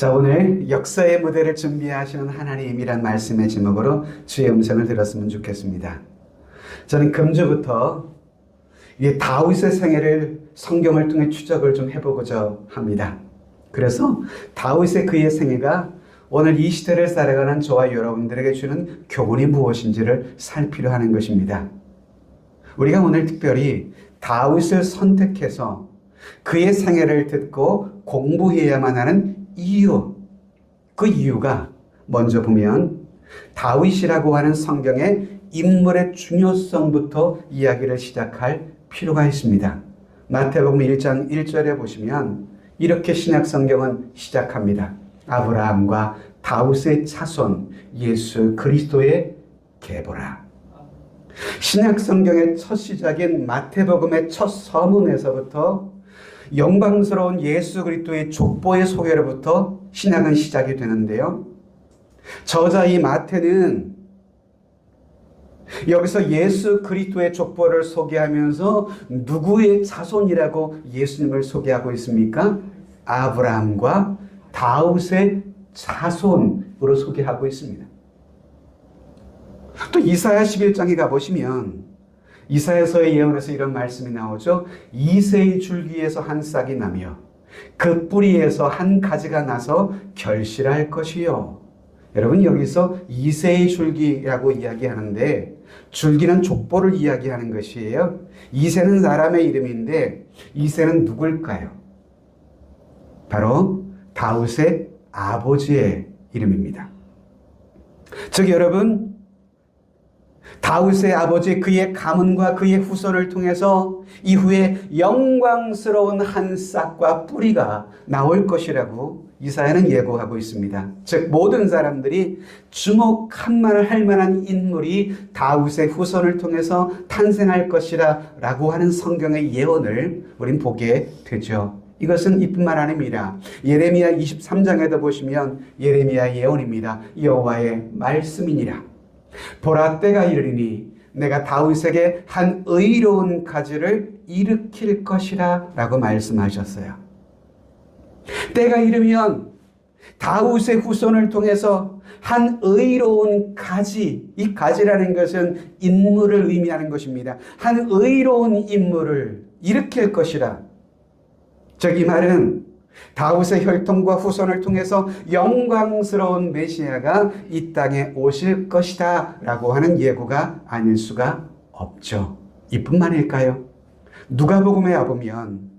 자, 오늘 역사의 무대를 준비하시는 하나님이란 말씀의 제목으로 주의 음성을 들었으면 좋겠습니다. 저는 금주부터 이 다윗의 생애를 성경을 통해 추적을 좀 해보고자 합니다. 그래서 다윗의 그의 생애가 오늘 이 시대를 살아가는 저와 여러분들에게 주는 교훈이 무엇인지를 살피려 하는 것입니다. 우리가 오늘 특별히 다윗을 선택해서 그의 생애를 듣고 공부해야만 하는 이유, 그 이유가 먼저 보면 다윗이라고 하는 성경의 인물의 중요성부터 이야기를 시작할 필요가 있습니다. 마태복음 1장 1절에 보시면 이렇게 신약 성경은 시작합니다. 아브라함과 다윗의 자손 예수 그리스도의 계보라. 신약 성경의 첫 시작인 마태복음의 첫 서문에서부터 영광스러운 예수 그리스도의 족보의 소개로부터 신약은 시작이 되는데요. 저자 이 마태는 여기서 예수 그리스도의 족보를 소개하면서 누구의 자손이라고 예수님을 소개하고 있습니까? 아브라함과 다윗의 자손으로 소개하고 있습니다. 또 이사야 11장에 가보시면 이사야서의 예언에서 이런 말씀이 나오죠. 이새의 줄기에서 한 싹이 나며 그 뿌리에서 한 가지가 나서 결실할 것이요. 여러분 여기서 이새의 줄기라고 이야기하는데 줄기는 족보를 이야기하는 것이에요. 이새는 사람의 이름인데 이새는 누굴까요? 바로 다윗의 아버지의 이름입니다. 즉 여러분 다윗의 아버지 그의 가문과 그의 후손을 통해서 이후에 영광스러운 한 싹과 뿌리가 나올 것이라고 이사야는 예고하고 있습니다. 즉 모든 사람들이 주목할 만한 인물이 다윗의 후손을 통해서 탄생할 것이라 라고 하는 성경의 예언을 우린 보게 되죠. 이것은 이뿐만 아닙니다. 예레미야 23장에도 보시면 예레미야 예언입니다. 여호와의 말씀이니라. 보라 때가 이르리니 내가 다윗에게 한 의로운 가지를 일으킬 것이라 라고 말씀하셨어요. 때가 이르면 다윗의 후손을 통해서 한 의로운 가지, 이 가지라는 것은 인물을 의미하는 것입니다. 한 의로운 인물을 일으킬 것이라. 즉 이 말은 다윗의 혈통과 후손을 통해서 영광스러운 메시아가 이 땅에 오실 것이다 라고 하는 예고가 아닐 수가 없죠. 이뿐만일까요? 누가복음에 와보면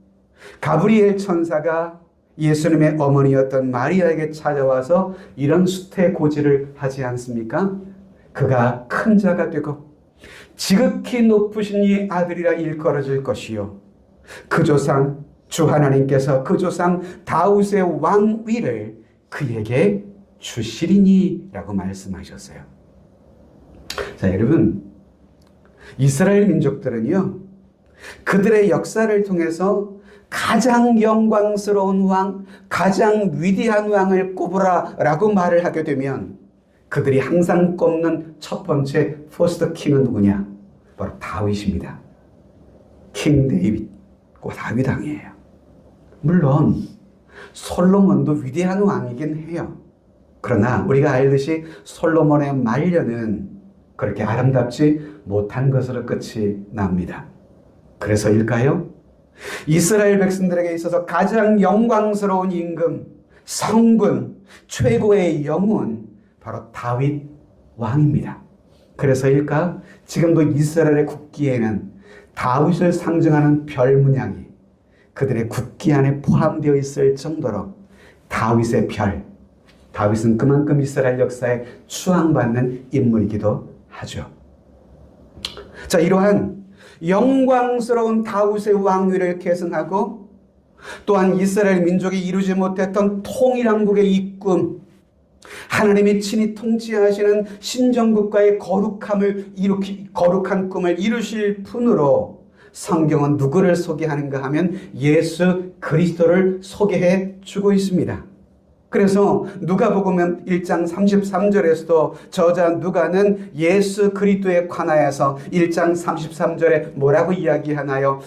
가브리엘 천사가 예수님의 어머니였던 마리아에게 찾아와서 이런 수태고지를 하지 않습니까? 그가 큰 자가 되고 지극히 높으신 이 아들이라 일컬어질 것이요 그 조상 주 하나님께서 그 조상 다윗의 왕위를 그에게 주시리니 라고 말씀하셨어요. 자, 여러분 이스라엘 민족들은요 그들의 역사를 통해서 가장 영광스러운 왕, 가장 위대한 왕을 꼽으라 라고 말을 하게 되면 그들이 항상 꼽는 첫 번째 퍼스트 킹은 누구냐? 바로 다윗입니다. 킹 데이빗, 다윗 왕이에요. 물론 솔로몬도 위대한 왕이긴 해요. 그러나 우리가 알듯이 솔로몬의 말년은 그렇게 아름답지 못한 것으로 끝이 납니다. 그래서일까요? 이스라엘 백성들에게 있어서 가장 영광스러운 임금, 성군, 최고의 영웅은 바로 다윗 왕입니다. 그래서일까? 지금도 이스라엘의 국기에는 다윗을 상징하는 별 문양이 그들의 국기 안에 포함되어 있을 정도로 다윗의 별, 다윗은 그만큼 이스라엘 역사에 추앙받는 인물이기도 하죠. 자, 이러한 영광스러운 다윗의 왕위를 계승하고 또한 이스라엘 민족이 이루지 못했던 통일왕국의 이 꿈, 하나님이 친히 통치하시는 신정국가의 거룩한 꿈을 이루실 분으로 성경은 누구를 소개하는가 하면 예수 그리스도를 소개해 주고 있습니다. 그래서 누가복음 1장 33절에서도 저자 누가는 예수 그리스도에 관하여서 1장 33절에 뭐라고 이야기하나요?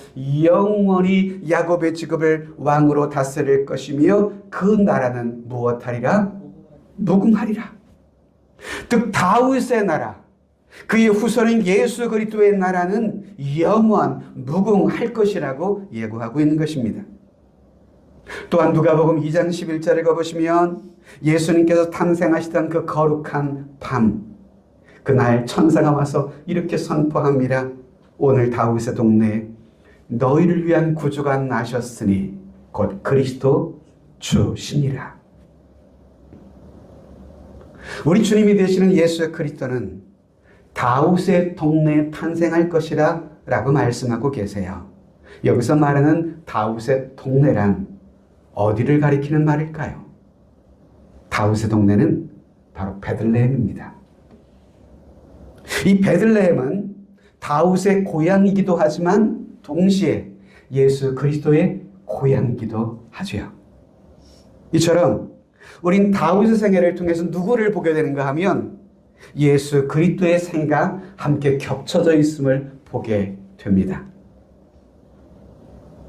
영원히 야곱의 직업을 왕으로 다스릴 것이며 그 나라는 무엇하리라? 무궁하리라. 즉 다윗의 나라, 그의 후손인 예수 그리스도의 나라는 영원 무궁할 것이라고 예고하고 있는 것입니다. 또한 누가복음 2장 11절에 가보시면 예수님께서 탄생하시던 그 거룩한 밤, 그날 천사가 와서 이렇게 선포합니다. 오늘 다윗의 동네에 너희를 위한 구주가 나셨으니 곧 그리스도 주시니라. 우리 주님이 되시는 예수 그리스도는 다윗의 동네에 탄생할 것이라 라고 말씀하고 계세요. 여기서 말하는 다윗의 동네란 어디를 가리키는 말일까요? 다윗의 동네는 바로 베들레헴입니다. 이 베들레헴은 다윗의 고향이기도 하지만 동시에 예수 그리스도의 고향이기도 하죠. 이처럼 우린 다윗의 생애를 통해서 누구를 보게 되는가 하면 예수 그리스도의 생애가 함께 겹쳐져 있음을 보게 됩니다.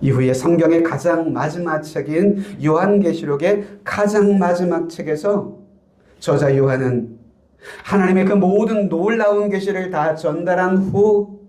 이후에 성경의 가장 마지막 책인 요한계시록의 가장 마지막 책에서 저자 요한은 하나님의 그 모든 놀라운 계시를 다 전달한 후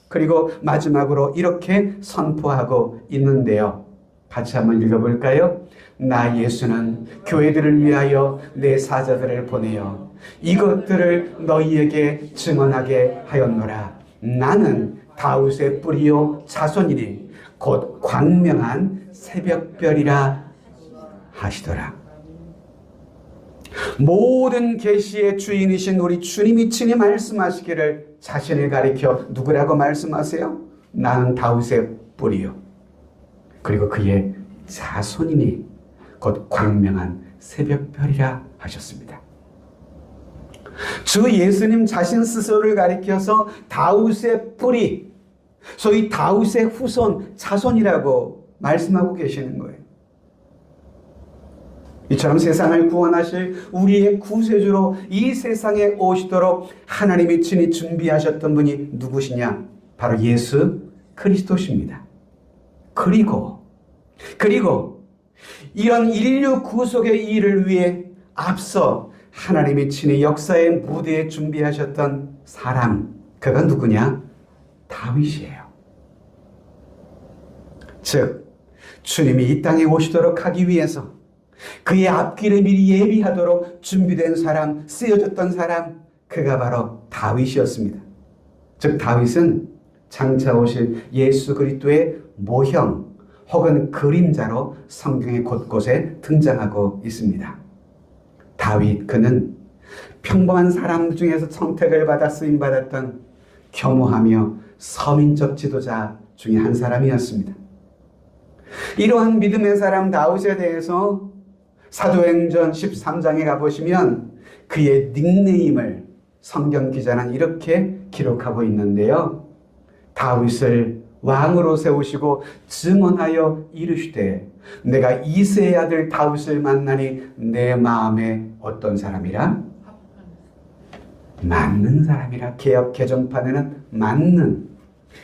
그리고 마지막으로 이렇게 선포하고 있는데요. 같이 한번 읽어볼까요? 나 예수는 교회들을 위하여 내 사자들을 보내어 이것들을 너희에게 증언하게 하였노라. 나는 다윗의 뿌리요 자손이니 곧 광명한 새벽별이라 하시더라. 모든 계시의 주인이신 우리 주님이 친히 말씀하시기를 자신을 가리켜 누구라고 말씀하세요? 나는 다윗의 뿌리요 그리고 그의 자손이니 곧 광명한 새벽별이라 하셨습니다. 주 예수님 자신 스스로를 가리켜서 다윗의 뿌리, 소위 다윗의 후손, 자손이라고 말씀하고 계시는 거예요. 이처럼 세상을 구원하실 우리의 구세주로 이 세상에 오시도록 하나님이 친히 준비하셨던 분이 누구시냐? 바로 예수 그리스도십니다. 그리고 이런 인류 구속의 일을 위해 앞서 하나님이 친히 역사의 무대에 준비하셨던 사람, 그가 누구냐? 다윗이에요. 즉 주님이 이 땅에 오시도록 하기 위해서 그의 앞길을 미리 예비하도록 준비된 사람, 쓰여졌던 사람, 그가 바로 다윗이었습니다. 즉 다윗은 장차 오실 예수 그리스도의 모형 혹은 그림자로 성경의 곳곳에 등장하고 있습니다. 다윗, 그는 평범한 사람 중에서 선택을 받아 쓰임받았던 겸허하며 서민적 지도자 중에 한 사람이었습니다. 이러한 믿음의 사람 다윗에 대해서 사도행전 13장에 가보시면 그의 닉네임을 성경 기자는 이렇게 기록하고 있는데요. 다윗을 왕으로 세우시고 증언하여 이르시되 내가 이새의 아들 다윗을 만나니 내 마음에 어떤 사람이라? 맞는 사람이라. 개역 개정판에는 맞는,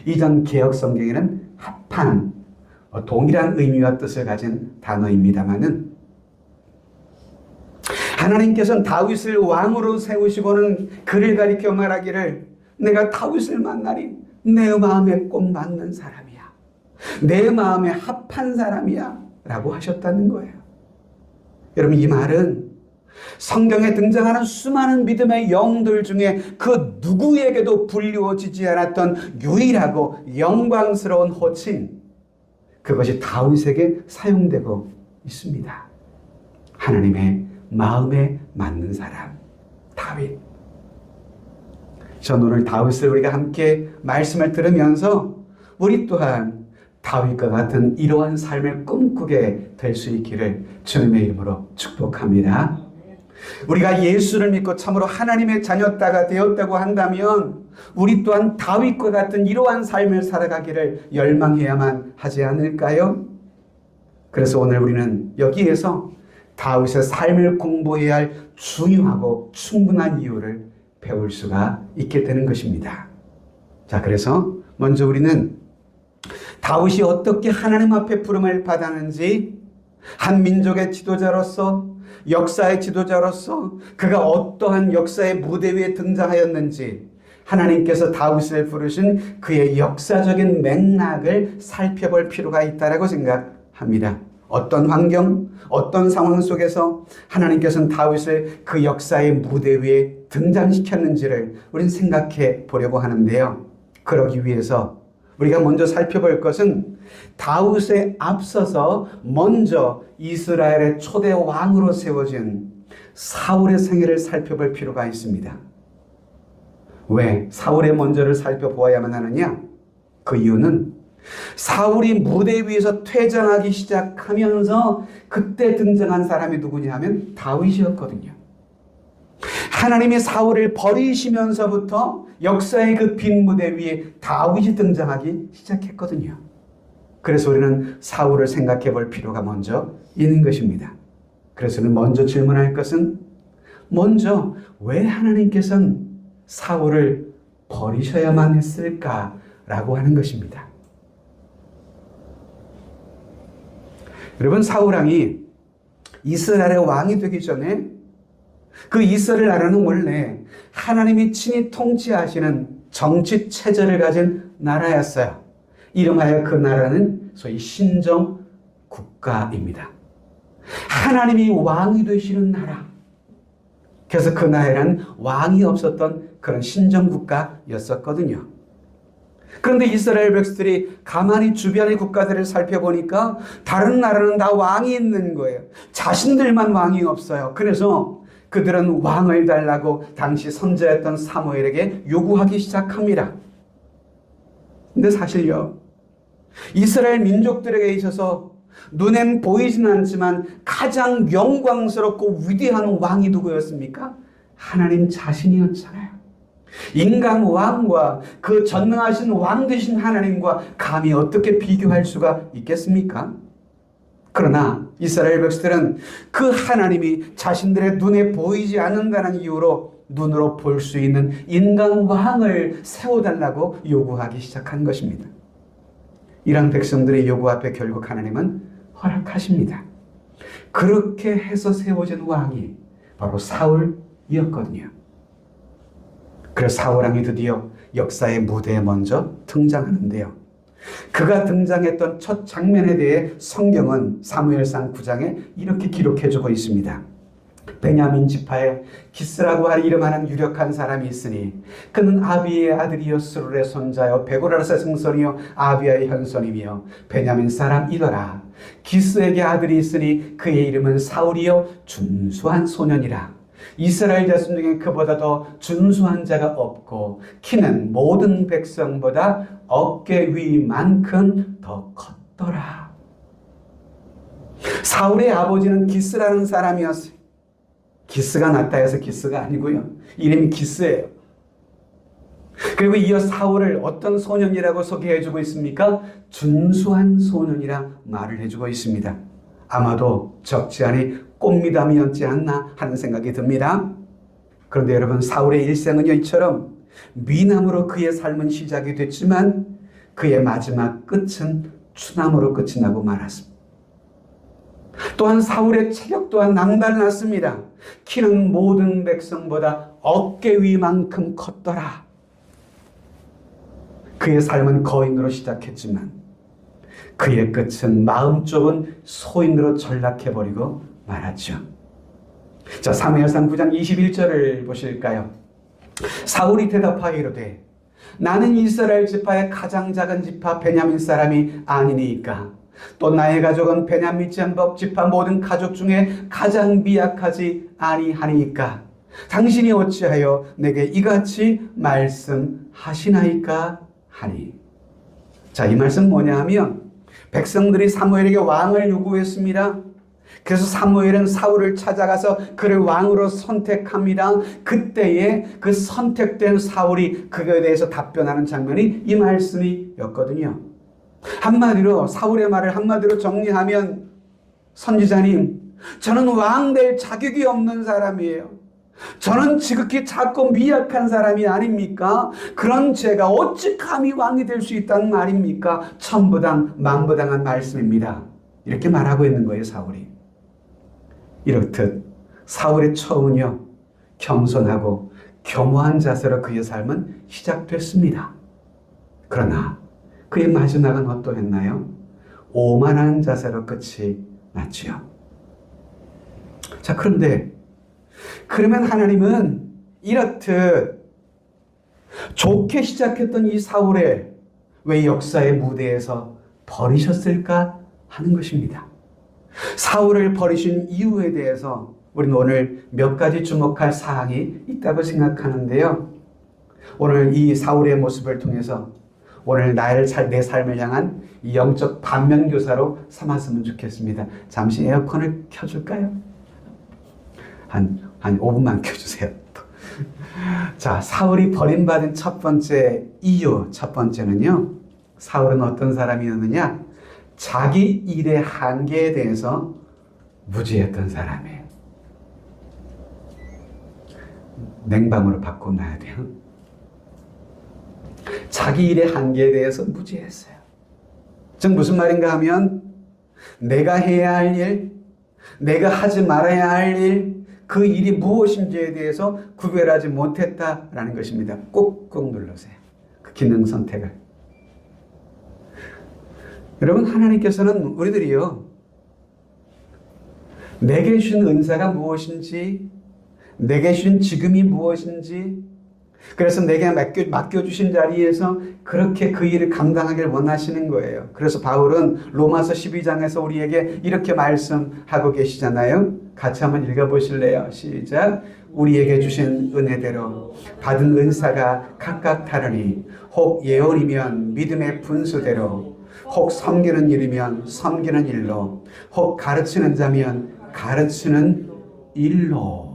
이전 개역 성경에는 합한, 동일한 의미와 뜻을 가진 단어입니다마는 하나님께서는 다윗을 왕으로 세우시고는 그를 가리켜 말하기를 내가 다윗을 만나니 내 마음에 꼭 맞는 사람이야, 내 마음에 합한 사람이야 라고 하셨다는 거예요. 여러분, 이 말은 성경에 등장하는 수많은 믿음의 영들 중에 그 누구에게도 불리워지지 않았던 유일하고 영광스러운 호칭, 그것이 다윗에게 사용되고 있습니다. 하나님의 마음에 맞는 사람, 다윗. 전 오늘 다윗을 우리가 함께 말씀을 들으면서 우리 또한 다윗과 같은 이러한 삶을 꿈꾸게 될 수 있기를 주님의 이름으로 축복합니다. 우리가 예수를 믿고 참으로 하나님의 자녀가 되었다고 한다면 우리 또한 다윗과 같은 이러한 삶을 살아가기를 열망해야만 하지 않을까요? 그래서 오늘 우리는 여기에서 다윗의 삶을 공부해야 할 중요하고 충분한 이유를 배울 수가 있게 되는 것입니다. 자, 그래서 먼저 우리는 다윗이 어떻게 하나님 앞에 부름을 받았는지, 한 민족의 지도자로서, 역사의 지도자로서 그가 어떠한 역사의 무대 위에 등장하였는지, 하나님께서 다윗을 부르신 그의 역사적인 맥락을 살펴볼 필요가 있다고 생각합니다. 어떤 환경, 어떤 상황 속에서 하나님께서는 다윗을 그 역사의 무대 위에 등장시켰는지를 우리는 생각해 보려고 하는데요. 그러기 위해서 우리가 먼저 살펴볼 것은 다윗에 앞서서 먼저 이스라엘의 초대 왕으로 세워진 사울의 생애를 살펴볼 필요가 있습니다. 왜 사울의 먼저를 살펴보아야만 하느냐? 그 이유는 사울이 무대 위에서 퇴장하기 시작하면서 그때 등장한 사람이 누구냐 하면 다윗이었거든요. 하나님이 사울을 버리시면서부터 역사의 그 빈 무대 위에 다윗이 등장하기 시작했거든요. 그래서 우리는 사울을 생각해 볼 필요가 먼저 있는 것입니다. 그래서 먼저 질문할 것은, 먼저 왜 하나님께서는 사울을 버리셔야만 했을까라고 하는 것입니다. 여러분, 사울 왕이 이스라엘의 왕이 되기 전에 그 이스라엘 나라는 원래 하나님이 친히 통치하시는 정치 체제를 가진 나라였어요. 이름하여 그 나라는 소위 신정 국가입니다. 하나님이 왕이 되시는 나라. 그래서 그 나라에는 왕이 없었던 그런 신정 국가였었거든요. 그런데 이스라엘 백성들이 가만히 주변의 국가들을 살펴보니까 다른 나라는 다 왕이 있는 거예요. 자신들만 왕이 없어요. 그래서 그들은 왕을 달라고 당시 선지자였던 사무엘에게 요구하기 시작합니다. 근데 사실요, 이스라엘 민족들에게 있어서 눈엔 보이진 않지만 가장 영광스럽고 위대한 왕이 누구였습니까? 하나님 자신이었잖아요. 인간 왕과 그 전능하신 왕 되신 하나님과 감히 어떻게 비교할 수가 있겠습니까? 그러나 이스라엘 백성들은 그 하나님이 자신들의 눈에 보이지 않는다는 이유로 눈으로 볼 수 있는 인간 왕을 세워달라고 요구하기 시작한 것입니다. 이런 백성들의 요구 앞에 결국 하나님은 허락하십니다. 그렇게 해서 세워진 왕이 바로 사울이었거든요. 그래서 사울 왕이 드디어 역사의 무대에 먼저 등장하는데요. 그가 등장했던 첫 장면에 대해 성경은 사무엘상 9장에 이렇게 기록해주고 있습니다. 베냐민 지파에 기스라고 할 이름하는 유력한 사람이 있으니 그는 아비의 아들이요 스룰의 손자요 베고라스의 증손이요 아비야의 현손이며 베냐민 사람이더라. 기스에게 아들이 있으니 그의 이름은 사울이요 준수한 소년이라. 이스라엘 자손 중에 그보다 더 준수한 자가 없고 키는 모든 백성보다 어깨 위만큼 더 컸더라. 사울의 아버지는 기스라는 사람이었어요. 기스가 낫다 해서 기스가 아니고요. 이름이 기스예요. 그리고 이어 사울을 어떤 소년이라고 소개해주고 있습니까? 준수한 소년이라 말을 해주고 있습니다. 아마도 적지 않은 꽃미담이었지 않나 하는 생각이 듭니다. 그런데 여러분, 사울의 일생은요, 이처럼 미남으로 그의 삶은 시작이 됐지만 그의 마지막 끝은 추남으로 끝이 나고 말았습니다. 또한 사울의 체격 또한 남달랐습니다. 키는 모든 백성보다 어깨 위만큼 컸더라. 그의 삶은 거인으로 시작했지만 그의 끝은 마음 좁은 소인으로 전락해버리고 말았죠. 자, 사무엘상 9장 21절을 보실까요? 사울이 대답하여 이르되 나는 이스라엘 지파의 가장 작은 지파 베냐민 사람이 아니니까 또 나의 가족은 베냐민 전법 지파 모든 가족 중에 가장 미약하지 아니하니까 당신이 어찌하여 내게 이같이 말씀하시나이까 하니. 자, 이 말씀 뭐냐 하면 백성들이 사무엘에게 왕을 요구했습니다. 그래서 사무엘은 사울을 찾아가서 그를 왕으로 선택합니다. 그때에 그 선택된 사울이 그거에 대해서 답변하는 장면이 이 말씀이었거든요. 한마디로 사울의 말을 한마디로 정리하면 선지자님, 저는 왕 될 자격이 없는 사람이에요. 저는 지극히 작고 미약한 사람이 아닙니까? 그런 제가 어찌 감히 왕이 될 수 있다는 말입니까? 천부당 만부당한 말씀입니다. 이렇게 말하고 있는 거예요, 사울이. 이렇듯 사울의 처음은요, 겸손하고 겸허한 자세로 그의 삶은 시작됐습니다. 그러나 그의 마지막은 어떠했나요? 오만한 자세로 끝이 났지요. 자, 그런데 그러면 하나님은 이렇듯 좋게 시작했던 이 사울을 왜 역사의 무대에서 버리셨을까 하는 것입니다. 사울을 버리신 이유에 대해서 우리는 오늘 몇 가지 주목할 사항이 있다고 생각하는데요. 오늘 이 사울의 모습을 통해서 오늘 내 삶을 향한 이 영적 반면교사로 삼았으면 좋겠습니다. 잠시 에어컨을 켜줄까요? 한 5분만 켜주세요. 자, 사울이 버림받은 첫 번째 이유, 첫 번째는요, 사울은 어떤 사람이었느냐? 자기 일의 한계에 대해서 무지했던 사람이에요. 냉방으로 바꿔놔야 돼요. 자기 일의 한계에 대해서 무지했어요. 즉 무슨 말인가 하면 내가 해야 할 일, 내가 하지 말아야 할 일, 그 일이 무엇인지에 대해서 구별하지 못했다라는 것입니다. 꾹꾹 눌러세요. 그 기능 선택을. 여러분, 하나님께서는 우리들이요, 내게 주신 은사가 무엇인지, 내게 주신 지금이 무엇인지, 그래서 내게 맡겨주신 자리에서 그렇게 그 일을 감당하길 원하시는 거예요. 그래서 바울은 로마서 12장에서 우리에게 이렇게 말씀하고 계시잖아요. 같이 한번 읽어보실래요? 시작. 우리에게 주신 은혜대로 받은 은사가 각각 다르니 혹 예언이면 믿음의 분수대로, 혹 섬기는 일이면 섬기는 일로, 혹 가르치는 자면 가르치는 일로.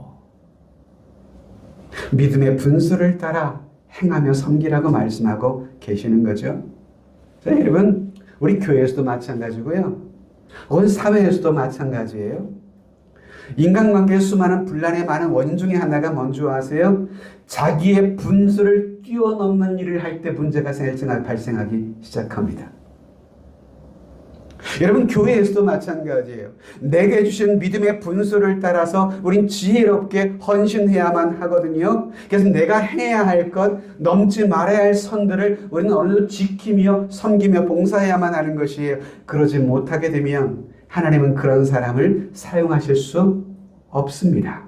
믿음의 분수를 따라 행하며 섬기라고 말씀하고 계시는 거죠. 자, 여러분, 우리 교회에서도 마찬가지고요. 온 사회에서도 마찬가지예요. 인간관계의 수많은 분란의 많은 원인 중에 하나가 뭔지 아세요? 자기의 분수를 뛰어넘는 일을 할 때 문제가 발생하기 시작합니다. 여러분, 교회에서도 마찬가지예요. 내게 주신 믿음의 분수를 따라서 우린 지혜롭게 헌신해야만 하거든요. 그래서 내가 해야 할 것, 넘지 말아야 할 선들을 우리는 어느 정도 지키며 섬기며 봉사해야만 하는 것이에요. 그러지 못하게 되면 하나님은 그런 사람을 사용하실 수 없습니다.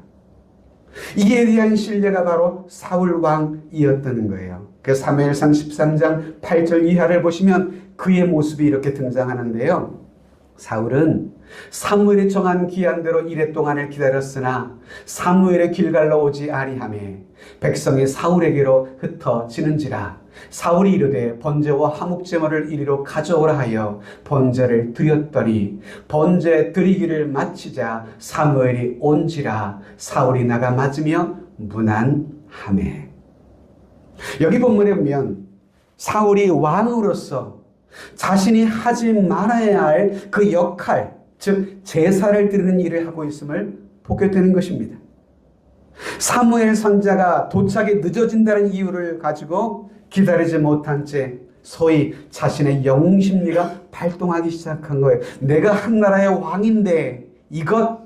이에 대한 신뢰가 바로 사울 왕이었다는 거예요. 그 사무엘상 13장 8절 이하를 보시면 그의 모습이 이렇게 등장하는데요. 사울은 사무엘이 정한 기한대로 이레 동안을 기다렸으나 사무엘의 길갈로 오지 아니하며 백성이 사울에게로 흩어지는지라. 사울이 이르되 번제와 화목제물을 이리로 가져오라 하여 번제를 드렸더니 번제 드리기를 마치자 사무엘이 온지라. 사울이 나가 맞으며 문안하매. 여기 본문에 보면 사울이 왕으로서 자신이 하지 말아야 할 그 역할, 즉 제사를 드리는 일을 하고 있음을 보게 되는 것입니다. 사무엘 선지자가 도착이 늦어진다는 이유를 가지고 기다리지 못한 채 소위 자신의 영웅심리가 발동하기 시작한 거예요. 내가 한 나라의 왕인데 이것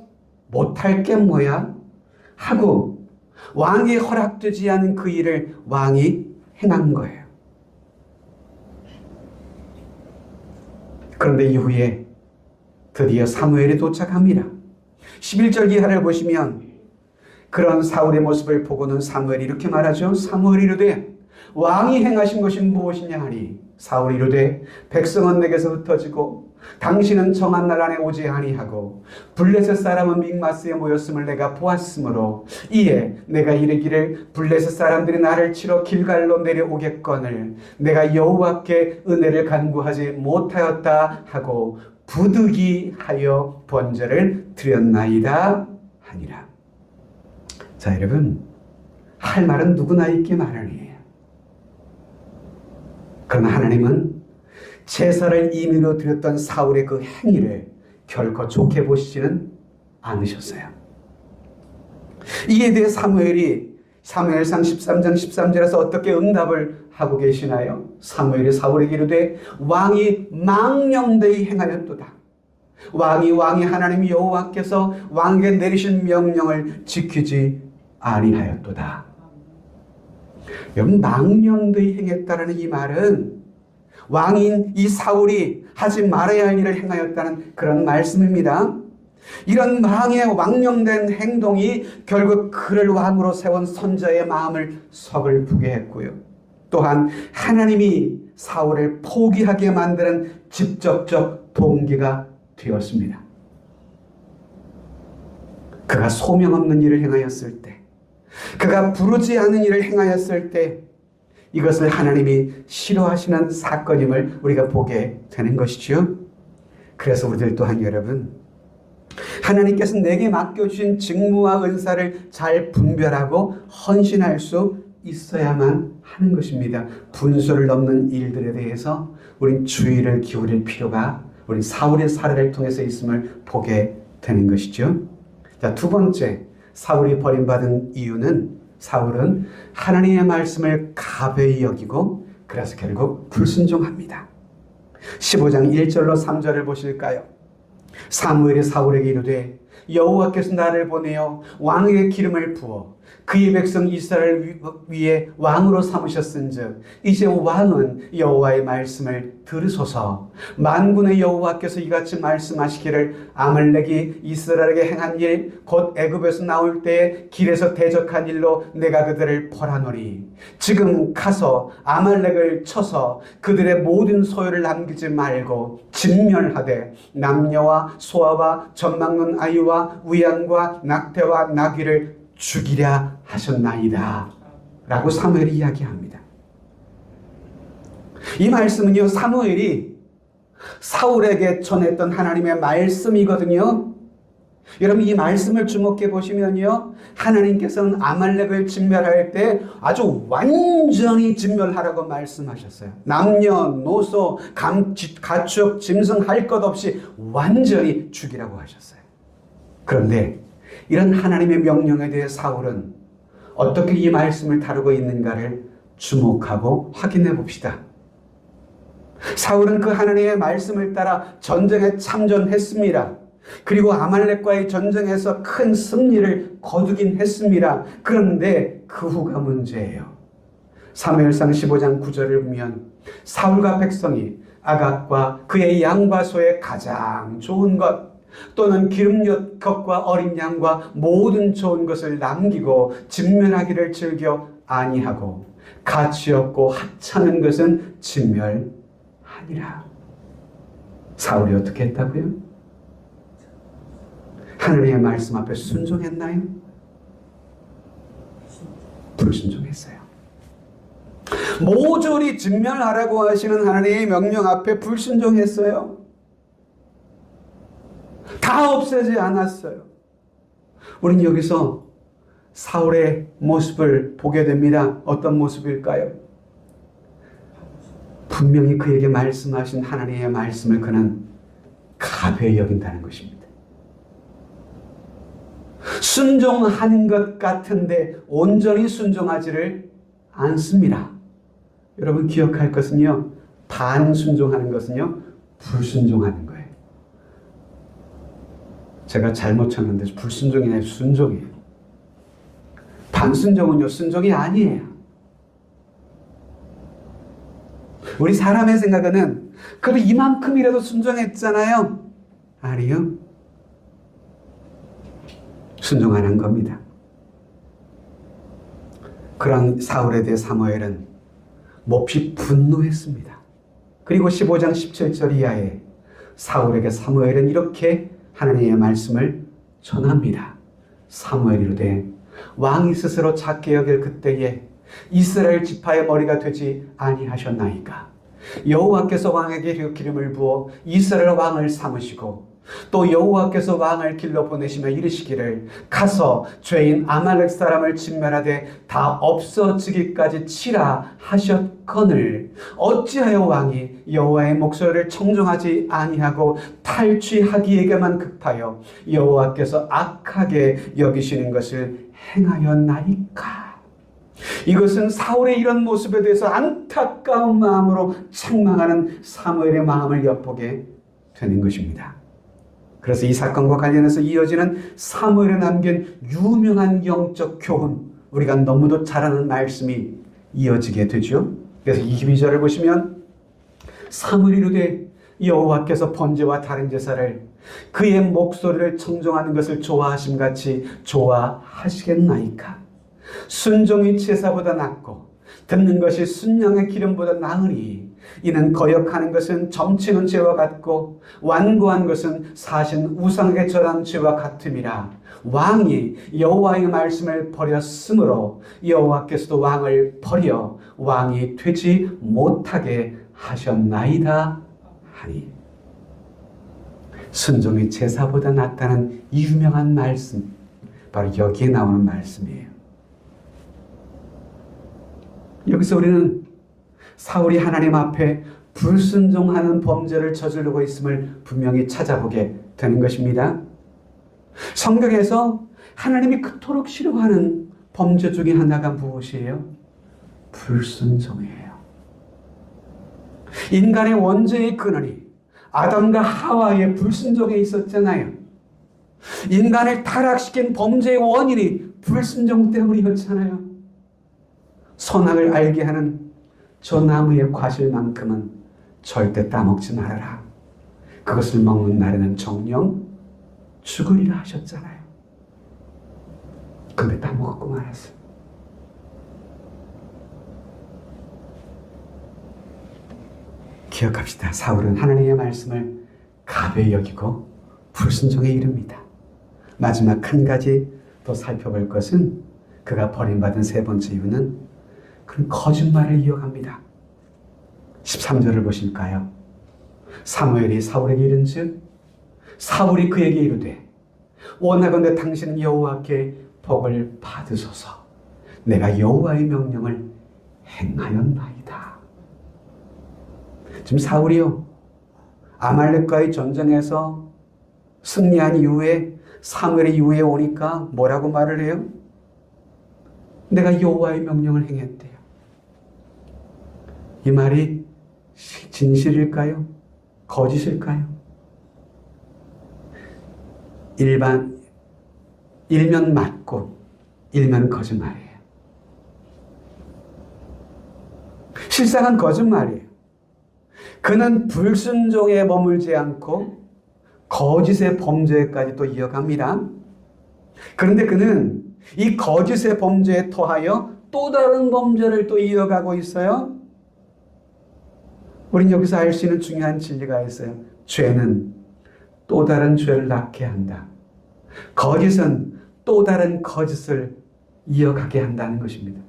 못할 게 뭐야? 하고 왕이 허락되지 않은 그 일을 왕이 행한 거예요. 그런데 이후에 드디어 사무엘이 도착합니다. 11절 이하를 보시면 그런 사울의 모습을 보고는 사무엘이 이렇게 말하죠. 사무엘이 이르되 왕이 행하신 것이 무엇이냐 하니 사울이 이르되 백성은 내게서 흩어지고 당신은 정한 날 안에 오지 아니하고 블레셋 사람은 믹마스에 모였음을 내가 보았으므로 이에 내가 이르기를 블레셋 사람들이 나를 치러 길갈로 내려오겠거늘 내가 여호와께 은혜를 간구하지 못하였다 하고 부득이하여 번제를 드렸나이다 하니라. 자, 여러분, 할 말은 누구나 있기 마련이에요. 그러나 하나님은 제사를 임의로 드렸던 사울의 그 행위를 결코 좋게 보시지는 않으셨어요. 이에 대해 사무엘이 사무엘상 13장 13절에서 어떻게 응답을 하고 계시나요? 사무엘이 사울에게 이르되 왕이 망령되이 행하였도다. 왕이 하나님 여호와께서 왕에게 내리신 명령을 지키지 아니하였도다. 여러분, 망령되이 행했다라는 이 말은 왕인 이 사울이 하지 말아야 할 일을 행하였다는 그런 말씀입니다. 이런 왕령된 행동이 결국 그를 왕으로 세운 선자의 마음을 서글프게 했고요. 또한 하나님이 사울을 포기하게 만드는 직접적 동기가 되었습니다. 그가 소명 없는 일을 행하였을 때, 그가 부르지 않은 일을 행하였을 때 이것을 하나님이 싫어하시는 사건임을 우리가 보게 되는 것이죠. 그래서 우리들 또한 여러분, 하나님께서 내게 맡겨주신 직무와 은사를 잘 분별하고 헌신할 수 있어야만 하는 것입니다. 분수를 넘는 일들에 대해서 우린 주의를 기울일 필요가 우리 사울의 사례를 통해서 있음을 보게 되는 것이죠. 자, 두 번째, 사울이 버림받은 이유는 사울은 하나님의 말씀을 가벼이 여기고 그래서 결국 불순종합니다. 15장 1절로 3절을 보실까요? 사무엘이 사울에게 이르되 여호와께서 나를 보내어 왕에게 기름을 부어 그의 백성 이스라엘 위에 왕으로 삼으셨은즉 이제 왕은 여호와의 말씀을 들으소서. 만군의 여호와께서 이같이 말씀하시기를 아말렉이 이스라엘에게 행한 일 곧 애굽에서 나올 때에 길에서 대적한 일로 내가 그들을 벌하노니 지금 가서 아말렉을 쳐서 그들의 모든 소유를 남기지 말고 진멸하되 남녀와 소아와 젖먹는 아이와 우양과 낙태와 나귀를 죽이랴 하셨나이다 라고 사무엘이 이야기합니다. 이 말씀은요, 사무엘이 사울에게 전했던 하나님의 말씀이거든요. 여러분, 이 말씀을 주목해 보시면요, 하나님께서는 아말렉을 진멸할 때 아주 완전히 진멸하라고 말씀하셨어요. 남녀노소 가축 짐승 할 것 없이 완전히 죽이라고 하셨어요. 그런데 이런 하나님의 명령에 대해 사울은 어떻게 이 말씀을 다루고 있는가를 주목하고 확인해 봅시다. 사울은 그 하나님의 말씀을 따라 전쟁에 참전했습니다. 그리고 아말렉과의 전쟁에서 큰 승리를 거두긴 했습니다. 그런데 그 후가 문제예요. 사무엘상 15장 9절을 보면 사울과 백성이 아각과 그의 양과 소의 가장 좋은 것 또는 기름엿것과 어린 양과 모든 좋은 것을 남기고 진멸하기를 즐겨 아니하고 가치 없고 하찮은 것은 진멸하니라. 사울이 어떻게 했다고요? 하나님의 말씀 앞에 순종했나요? 불순종했어요. 모조리 진멸하라고 하시는 하나님의 명령 앞에 불순종했어요. 다 없애지 않았어요. 우리는 여기서 사울의 모습을 보게 됩니다. 어떤 모습일까요? 분명히 그에게 말씀하신 하나님의 말씀을 그는 가벼이 여긴다는 것입니다. 순종하는 것 같은데 온전히 순종하지를 않습니다. 여러분 기억할 것은요, 반순종하는 것은요, 불순종하는 거예요. 제가 잘못 쳤는데 불순종이 아니라 순종이에요. 반순종은요, 순종이 아니에요. 우리 사람의 생각에는 그래도 이만큼이라도 순종했잖아요. 아니요. 순종 안 한 겁니다. 그런 사울에 대해 사무엘은 몹시 분노했습니다. 그리고 15장 17절 이하에 사울에게 사무엘은 이렇게 하나님의 말씀을 전합니다. 사무엘이 이르되 왕이 스스로 작게 여길 그때에 이스라엘 지파의 머리가 되지 아니하셨나이까. 여호와께서 왕에게 기름을 부어 이스라엘 왕을 삼으시고 또 여호와께서 왕을 길러 보내시며 이르시기를 가서 죄인 아말렉 사람을 진멸하되 다 없어지기까지 치라 하셨거늘 어찌하여 왕이 여호와의 목소리를 청종하지 아니하고 탈취하기에게만 급하여 여호와께서 악하게 여기시는 것을 행하였나이까. 이것은 사울의 이런 모습에 대해서 안타까운 마음으로 책망하는 사무엘의 마음을 엿보게 되는 것입니다. 그래서 이 사건과 관련해서 이어지는 사무엘에 남긴 유명한 영적 교훈, 우리가 너무도 잘 아는 말씀이 이어지게 되죠. 그래서 22절을 보시면 사무엘이 이르되 여호와께서 번제와 다른 제사를 그의 목소리를 청종하는 것을 좋아하심 같이 좋아하시겠나이까. 순종이 제사보다 낫고 듣는 것이 순양의 기름보다 나으니 이는 거역하는 것은 점치는 죄와 같고 완고한 것은 사신 우상에게 절한 죄와 같음이라. 왕이 여호와의 말씀을 버렸으므로 여호와께서도 왕을 버려 왕이 되지 못하게 하셨나이다 하니. 순종이 제사보다 낫다는 이 유명한 말씀, 바로 여기에 나오는 말씀이에요. 여기서 우리는 사울이 하나님 앞에 불순종하는 범죄를 저지르고 있음을 분명히 찾아보게 되는 것입니다. 성경에서 하나님이 그토록 싫어하는 범죄 중에 하나가 무엇이에요? 불순종이에요. 인간의 원죄의 근원이 아담과 하와의 불순종에 있었잖아요. 인간을 타락시킨 범죄의 원인이 불순종 때문이었잖아요. 선악을 알게 하는 저 나무의 과실만큼은 절대 따먹지 말아라. 그것을 먹는 날에는 정령 죽으리라 하셨잖아요. 근데 따먹었고 말았어요. 기억합시다. 사울은 하나님의 말씀을 가벼이 여기고 불순종에 이릅니다. 마지막 한 가지 더 살펴볼 것은 그가 버림받은 세 번째 이유는 그는 거짓말을 이어갑니다. 13절을 보실까요? 사무엘이 사울에게 이른즉 사울이 그에게 이르되 원하건대 당신은 여호와께 복을 받으소서. 내가 여호와의 명령을 행하였나이다. 지금 사울이요, 아말렉과의 전쟁에서 승리한 이후에 사무엘의 이후에 오니까 뭐라고 말을 해요? 내가 여호와의 명령을 행했대요. 이 말이 진실일까요? 거짓일까요? 일면 맞고 일면 거짓말이에요. 실상은 거짓말이에요. 그는 불순종에 머물지 않고 거짓의 범죄까지 또 이어갑니다. 그런데 그는 이 거짓의 범죄에 토하여 또 다른 범죄를 또 이어가고 있어요. 우린 여기서 알 수 있는 중요한 진리가 있어요. 죄는 또 다른 죄를 낳게 한다. 거짓은 또 다른 거짓을 이어가게 한다는 것입니다.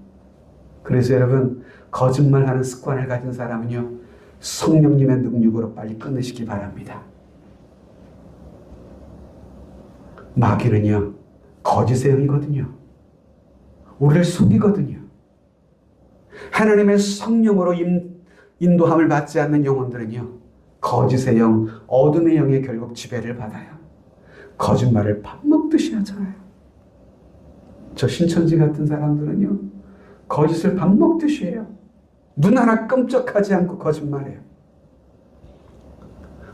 그래서 여러분, 거짓말하는 습관을 가진 사람은요, 성령님의 능력으로 빨리 끊으시기 바랍니다. 마귀는요, 거짓의 영이거든요. 우리를 속이거든요. 하나님의 성령으로 인도함을 받지 않는 영혼들은요, 거짓의 영, 어둠의 영에 결국 지배를 받아요. 거짓말을 밥 먹듯이 하잖아요. 저 신천지 같은 사람들은요, 거짓을 밥 먹듯이 해요. 눈 하나 끔찍하지 않고 거짓말해요.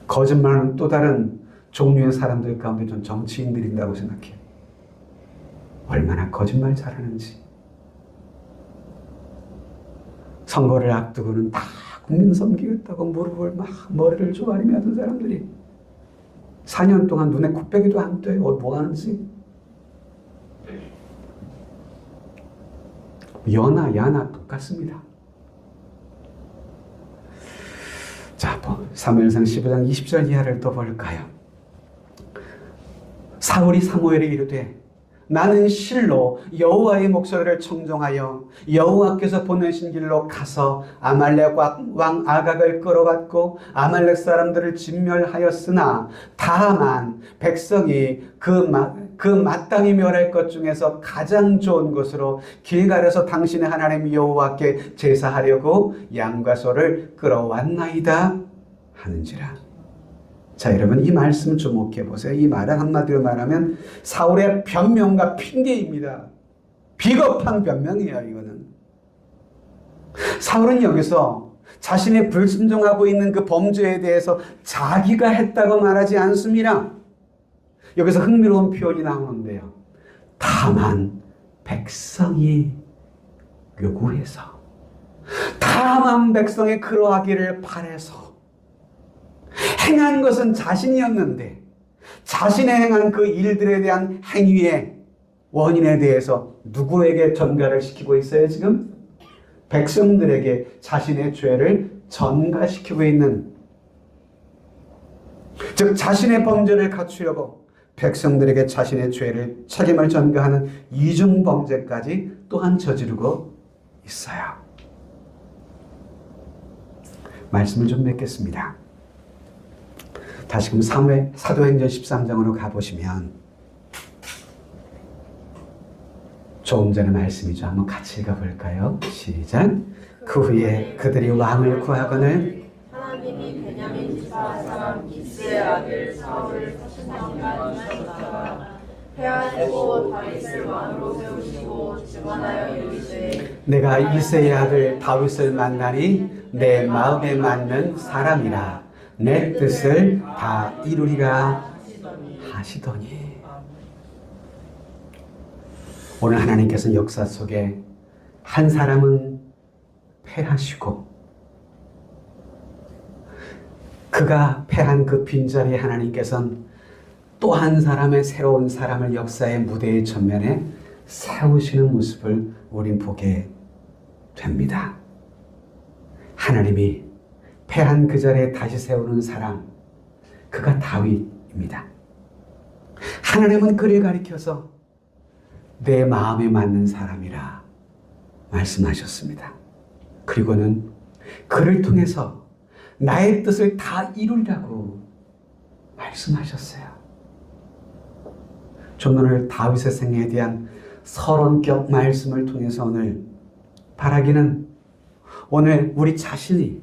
거짓말은 또 다른 종류의 사람들 가운데 전 정치인들이라고 생각해요. 얼마나 거짓말 잘하는지. 선거를 앞두고는 다 국민 섬기겠다고 무릎을 막 머리를 조아리며 하던 사람들이 4년 동안 눈에 콧배기도 안 떠요. 뭐 하는지. 여나 야나 똑같습니다. 자, 사무엘상 15장 20절 이하를 또 볼까요? 사울이 사무엘에 이르되 나는 실로 여호와의 목소리를 청종하여 여호와께서 보내신 길로 가서 아말렉 왕 아각을 끌어갔고 아말렉 사람들을 진멸하였으나 다만 백성이 그 그 마땅히 멸할 것 중에서 가장 좋은 것으로 길갈에서 당신의 하나님 여호와께 제사하려고 양과 소를 끌어왔나이다 하는지라. 자, 여러분 이 말씀 주목해 보세요. 이 말은 한마디로 말하면 사울의 변명과 핑계입니다. 비겁한 변명이에요. 이거는 사울은 여기서 자신이 불순종하고 있는 그 범죄에 대해서 자기가 했다고 말하지 않습니다. 여기서 흥미로운 표현이 나오는데요. 다만 백성이 요구해서, 다만 백성이 그러하기를 바라서 행한 것은 자신이었는데 자신의 행한 그 일들에 대한 행위의 원인에 대해서 누구에게 전가를 시키고 있어요? 지금 백성들에게 자신의 죄를 전가시키고 있는, 즉 자신의 범죄를 갖추려고 백성들에게 자신의 죄를 책임을 전가하는 이중범죄까지 또한 저지르고 있어요. 말씀을 좀 맺겠습니다. 다시금 사도행전 13장으로 가보시면 조금 전의 말씀이죠. 한번 같이 읽어볼까요? 시작. 그 후에 그들이 왕을 구하거늘 하나님이 베냐민 지파 사람 기스의 아들 사울을 40년간 이셨다가 패하시고 다윗을 왕으로 세우시고 증언하여 이르시되 내가 이새의 아들 다윗을 만나니 내 마음에 맞는 사람이라 내 뜻을 다 이루리라 하시더니. 오늘 하나님께서는 역사 속에 한 사람은 패하시고 그가 패한 그 빈자리에 하나님께서는 또 한 사람의 새로운 사람을 역사의 무대의 전면에 세우시는 모습을 우린 보게 됩니다. 하나님이 패한 그 자리에 다시 세우는 사람, 그가 다윗입니다. 하나님은 그를 가리켜서 내 마음에 맞는 사람이라 말씀하셨습니다. 그리고는 그를 통해서 나의 뜻을 다 이루리라고 말씀하셨어요. 저는 오늘 다윗의 생애에 대한 서론격 말씀을 통해서 오늘 바라기는, 오늘 우리 자신이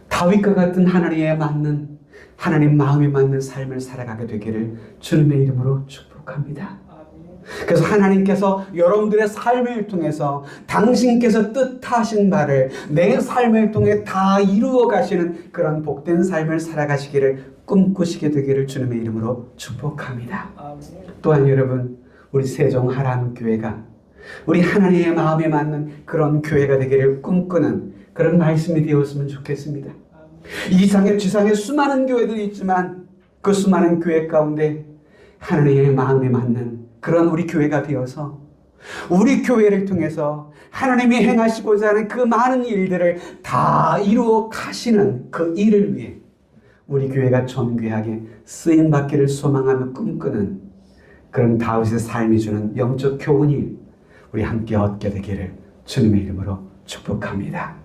다윗과 같은 하나님에 맞는, 하나님 마음에 맞는 삶을 살아가게 되기를 주님의 이름으로 축복합니다. 그래서 하나님께서 여러분들의 삶을 통해서 당신께서 뜻하신 바를 내 삶을 통해 다 이루어 가시는 그런 복된 삶을 살아가시기를 꿈꾸시게 되기를 주님의 이름으로 축복합니다. 또한 여러분, 우리 세종 하람교회가 우리 하나님의 마음에 맞는 그런 교회가 되기를 꿈꾸는 그런 말씀이 되었으면 좋겠습니다. 이상의 지상에 수많은 교회들이 있지만 그 수많은 교회 가운데 하나님의 마음에 맞는 그런 우리 교회가 되어서 우리 교회를 통해서 하나님이 행하시고자 하는 그 많은 일들을 다 이루어 가시는 그 일을 위해 우리 교회가 존귀하게 쓰임받기를 소망하며 꿈꾸는 그런 다윗의 삶이 주는 영적 교훈이 우리 함께 얻게 되기를 주님의 이름으로 축복합니다.